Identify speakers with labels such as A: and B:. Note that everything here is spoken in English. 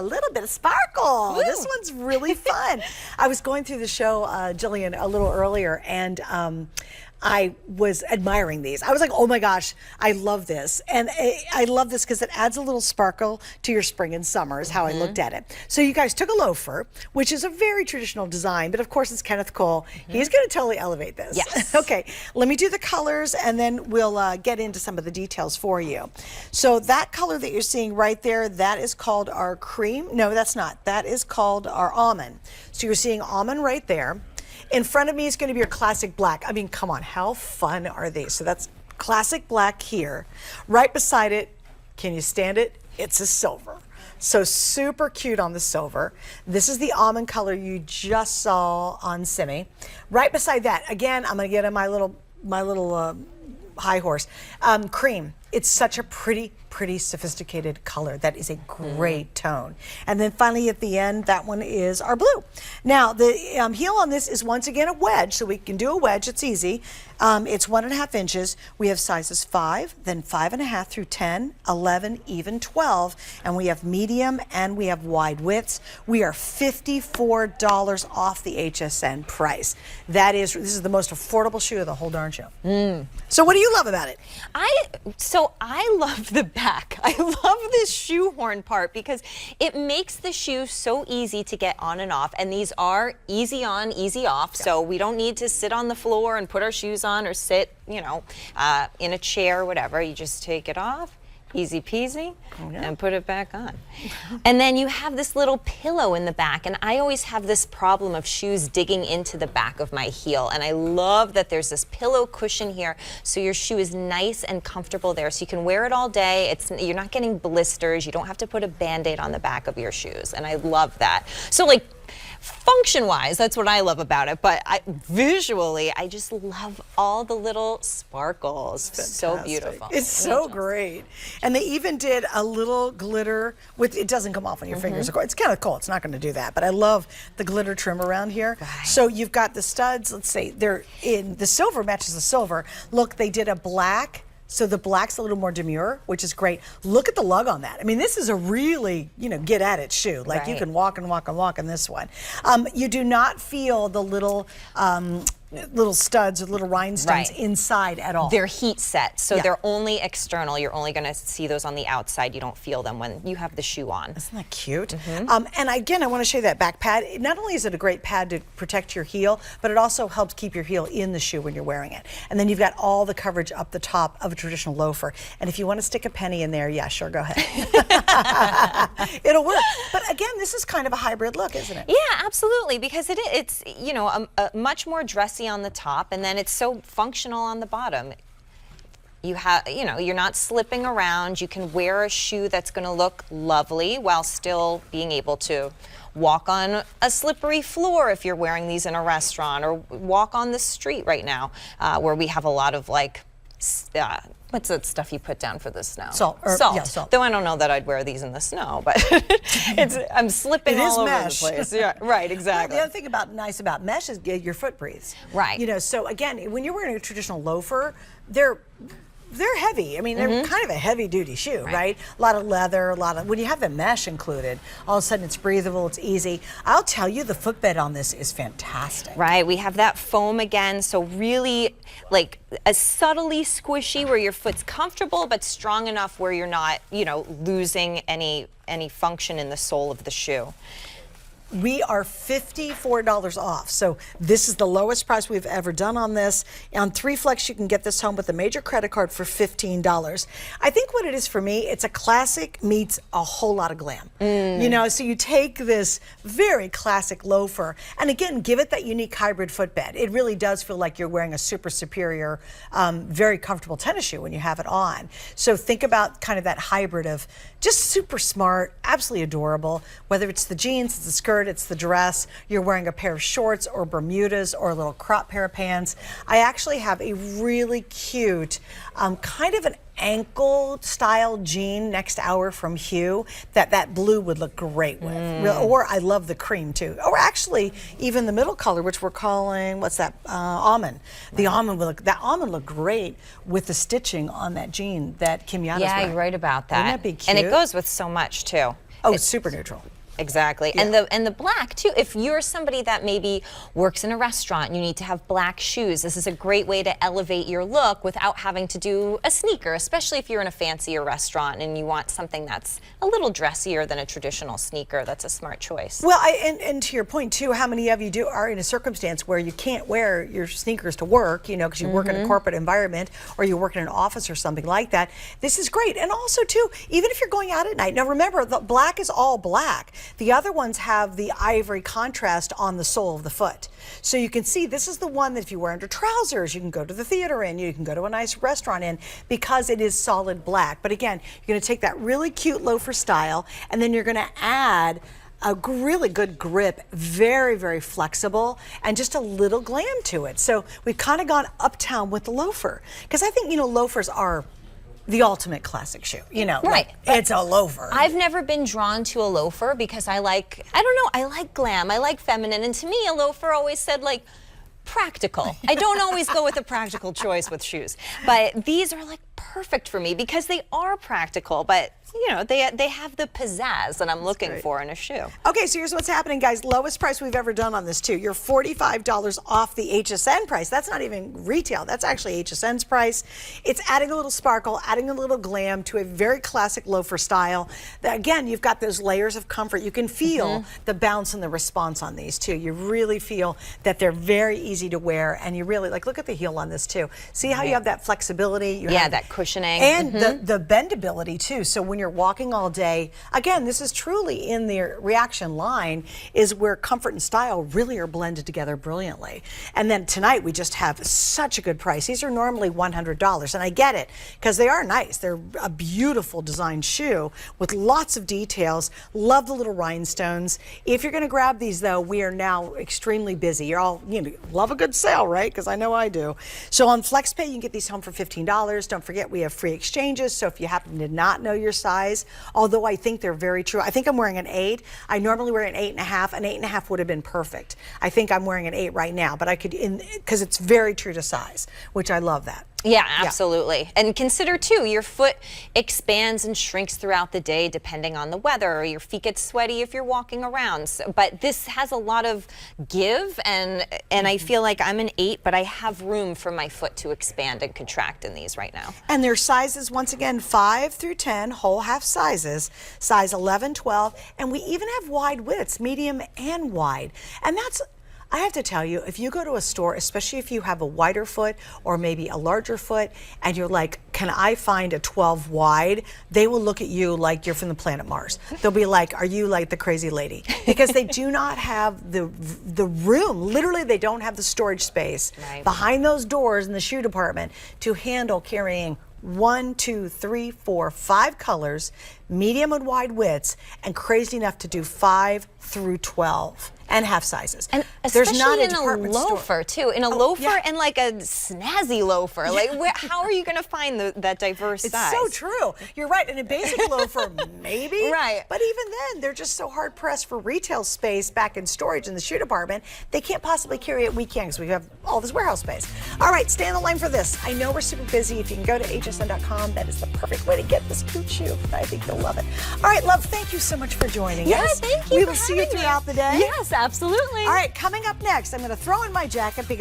A: A little bit of sparkle.
B: Woo.
A: This one's really fun. I was going through the show, Jillian, a little earlier, and I was admiring these. I was like, oh my gosh, I love this. And I love this because it adds a little sparkle to your spring and summer is how I looked at it. So you guys took a loafer, which is a very traditional design, but of course it's Kenneth Cole. He's going to totally elevate this.
B: Yes.
A: Okay, let me do the colors and then we'll get into some of the details for you. So that color that you're seeing right there, that is called our cream. No, that's not. That is called our almond. So you're seeing almond right there. In front of me is going to be your classic black. I mean, come on, how fun are these? So that's classic black here. Right beside it, can you stand it? It's a silver. So super cute on the silver. This is the almond color you just saw on Simi. Right beside that, again, I'm going to get in my little high horse. Cream. It's such a pretty sophisticated color. That is a great tone. And then finally at the end, that one is our blue. Now the heel on this is once again a wedge, so we can do a wedge, it's easy. It's 1.5 inches. We have sizes 5, then 5.5 through 10, 11, even 12, and we have medium and we have wide widths. We are $54 off the HSN price. This is the most affordable shoe of the whole darn show. So what do you love about it?
B: I love the back. I love this shoehorn part because it makes the shoe so easy to get on and off, and these are easy on, easy off, so we don't need to sit on the floor and put our shoes on or sit, you know, in a chair or whatever. You just take it off, easy peasy, and put it back on. And then you have this little pillow in the back, and I always have this problem of shoes digging into the back of my heel, and I love that there's this pillow cushion here, so your shoe is nice and comfortable there, so you can wear it all day. You're not getting blisters. You don't have to put a Band-Aid on the back of your shoes, and I love that. So like, function-wise, that's what I love about it, but visually, I just love all the little sparkles. So beautiful.
A: It's so great. And they even did a little glitter with, it doesn't come off on your fingers, of course. It's kind of cool, it's not going to do that, but I love the glitter trim around here.
B: Right.
A: So you've got the studs, let's say, they're in, the silver matches the silver. Look, they did a black. So the black's a little more demure, which is great. Look at the lug on that. I mean, this is a really, get at it shoe. Like you can walk and walk and walk in this one. You do not feel the little studs or little rhinestones inside at all.
B: They're heat set, so they're only external. You're only going to see those on the outside. You don't feel them when you have the shoe on.
A: Isn't that cute? And again, I want to show you that back pad. Not only is it a great pad to protect your heel, but it also helps keep your heel in the shoe when you're wearing it. And then you've got all the coverage up the top of a traditional loafer. And if you want to stick a penny in there, yeah, sure, go ahead. It'll work. But again, this is kind of a hybrid look, isn't it?
B: Yeah, absolutely, because it's a much more dressy on the top, and then it's so functional on the bottom. You have, you're not slipping around. You can wear a shoe that's going to look lovely while still being able to walk on a slippery floor if you're wearing these in a restaurant, or walk on the street right now, where we have a lot of what's that stuff you put down for the snow?
A: Salt.
B: Yeah, salt. Though I don't know that I'd wear these in the snow, but I'm slipping all over the place. Yeah, right, exactly.
A: Well, the other thing nice about mesh is your foot breathes.
B: Right.
A: So again, when you're wearing a traditional loafer, they're heavy. I mean, they're kind of a heavy-duty shoe, right? A lot of leather, when you have the mesh included, all of a sudden it's breathable, it's easy. I'll tell you, the footbed on this is fantastic.
B: Right, we have that foam again, so really like a subtly squishy where your foot's comfortable but strong enough where you're not, losing any function in the sole of the shoe.
A: We are $54 off. So this is the lowest price we've ever done on this. On 3Flex, you can get this home with a major credit card for $15. I think what it is for me, it's a classic meets a whole lot of glam. So you take this very classic loafer and again, give it that unique hybrid footbed. It really does feel like you're wearing a super superior, very comfortable tennis shoe when you have it on. So think about kind of that hybrid of just super smart, absolutely adorable, whether it's the jeans, it's the skirt, it's the dress, you're wearing a pair of shorts or Bermudas or a little crop pair of pants. I actually have a really cute, kind of an ankle style jean next hour from Hue that blue would look great with. Or I love the cream too. Or actually even the middle color, which we're calling, what's that, almond. The almond would look, that almond looked great with the stitching on that jean that Kim Yada's wearing.
B: Yeah, you're right about that.
A: Wouldn't that be cute?
B: And it goes with so much too.
A: Oh, it's super neutral.
B: Exactly.
A: Yeah.
B: And the black too. If you're somebody that maybe works in a restaurant and you need to have black shoes, this is a great way to elevate your look without having to do a sneaker, especially if you're in a fancier restaurant and you want something that's a little dressier than a traditional sneaker. That's a smart choice.
A: Well, and to your point too, how many of you are in a circumstance where you can't wear your sneakers to work, you know, because you work in a corporate environment or you work in an office or something like that. This is great. And also too, even if you're going out at night, now remember, the black is all black. The other ones have the ivory contrast on the sole of the foot. So you can see this is the one that if you wear under trousers, you can go to the theater in, you can go to a nice restaurant in, because it is solid black. But again, you're going to take that really cute loafer style and then you're going to add a really good grip, very, very flexible, and just a little glam to it. So we've kind of gone uptown with the loafer, because I think, you know, loafers are the ultimate classic shoe, you know.
B: Right.
A: Like, it's a loafer.
B: I've never been drawn to a loafer because I like, I don't know, I like glam, I like feminine, and to me a loafer always said like practical. I don't always go with a practical choice with shoes, but these are like perfect for me because they are practical, but you know, they have the pizzazz that I'm looking for in a shoe.
A: Okay, so here's what's happening, guys. Lowest price we've ever done on this too. You're $45 off the HSN price. That's not even retail. That's actually HSN's price. It's adding a little sparkle, adding a little glam to a very classic loafer style. Again, you've got those layers of comfort. You can feel the bounce and the response on these too. You really feel that they're very easy to wear, and you really, like, look at the heel on this too. See how you have that flexibility? You have
B: that cushioning.
A: And the bendability too. So when you're walking all day, again, this is truly in the reaction line, is where comfort and style really are blended together brilliantly. And then tonight we just have such a good price. These are normally $100, and I get it because they are nice. They're a beautiful design shoe with lots of details. Love the little rhinestones. If you're going to grab these though, we are now extremely busy. You're all, you know, love a good sale, right? Because I know I do. So on FlexPay, you can get these home for $15. Don't forget, we have free exchanges. So if you happen to not know your size, although I think they're very true. I think I'm wearing an 8. I normally wear an 8.5. An 8.5 would have been perfect. I think I'm wearing an 8 right now, but I could, because it's very true to size, which I love that.
B: Yeah, absolutely. Yeah. And consider too, your foot expands and shrinks throughout the day depending on the weather, or your feet get sweaty if you're walking around. So, but this has a lot of give, and I feel like I'm an 8, but I have room for my foot to expand and contract in these right now.
A: And their sizes, once again, 5 through 10, whole half sizes, size 11, 12, and we even have wide widths, medium and wide. And that's, I have to tell you, if you go to a store, especially if you have a wider foot or maybe a larger foot, and you're like, can I find a 12 wide? They will look at you like you're from the planet Mars. They'll be like, are you like the crazy lady? Because they do not have the room. Literally, they don't have the storage space behind those doors in the shoe department to handle carrying 1, 2, 3, 4, 5 colors, medium and wide widths, and crazy enough to do 5 through 12 and half sizes.
B: And
A: there's not
B: especially
A: a
B: in a
A: department
B: loafer
A: store.
B: too. In a loafer and like a snazzy loafer. Like, how are you going to find that diverse size?
A: It's so true. You're right. In a basic loafer, maybe.
B: Right.
A: But even then, they're just so hard pressed for retail space back in storage in the shoe department. They can't possibly carry it weekend because we have all this warehouse space. All right, stay on the line for this. I know we're super busy. If you can go to hsn.com, that is the perfect way to get this cute shoe. I think you'll love it. All right, love, thank you so much for joining us.
B: Thank you.
A: We will see you throughout the day.
B: Yes, absolutely.
A: All right, coming up next, I'm going to throw in my jacket because